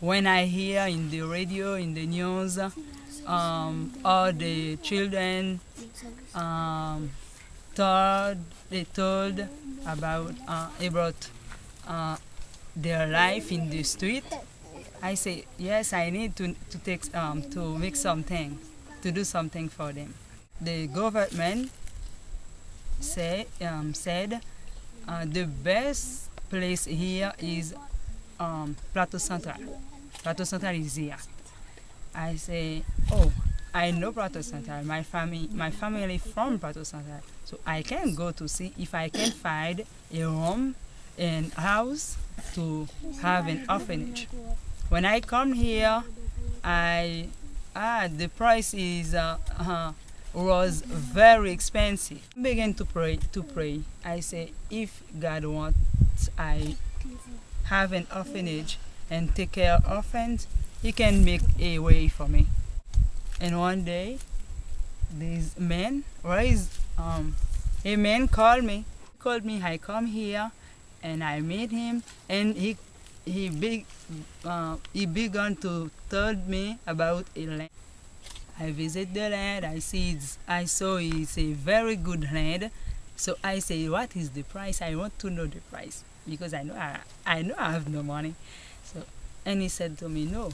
when I hear in the radio, in the news, all the children um, told, they told about uh, their life in the street, I say yes. I need to make something, to do something for them. The government said the best place here is Plateau Central. Plateau Central is here. I say, oh, I know Plateau Central. My family from Plateau Central, so I can go to see if I can find a home and house to have an orphanage. When I come here, I the price is was very expensive. I began to pray. I say, if God wants I have an orphanage and take care of orphans, He can make a way for me. And one day, this man, a man called me. I come here, and I meet him, and he began to tell me about a land. I visit the land. I saw it's a very good land. So I say, what is the price? I want to know the price because I know I have no money. So, and he said to me, no,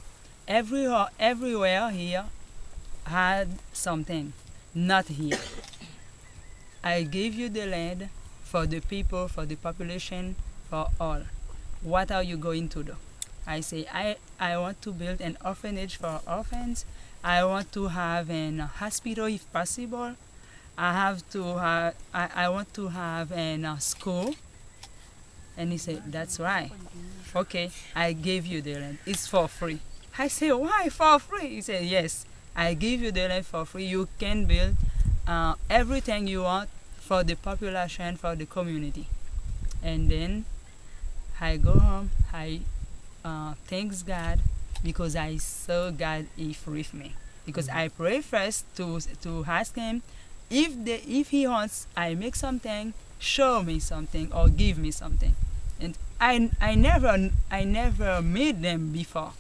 everywhere here had something, not here. I give you the land for the people, for the population, for all. What are you going to do? I say, I want to build an orphanage for orphans. I want to have an hospital if possible. I want to have an school. And he said, that's right. Okay, I gave you the land. It's for free. I say, why for free? He said, yes, I give you the land for free. You can build everything you want for the population, for the community. And then I go home. I thanks God because I saw God is with me. Because I pray first to ask Him if He wants I make something, show me something or give me something. And I never meet them before.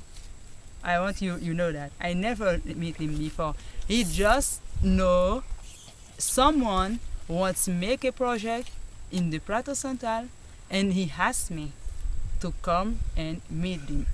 I want you know that I never meet him before. He just know someone wants to make a project in the Plateau Central, and he asked me to come and meet him.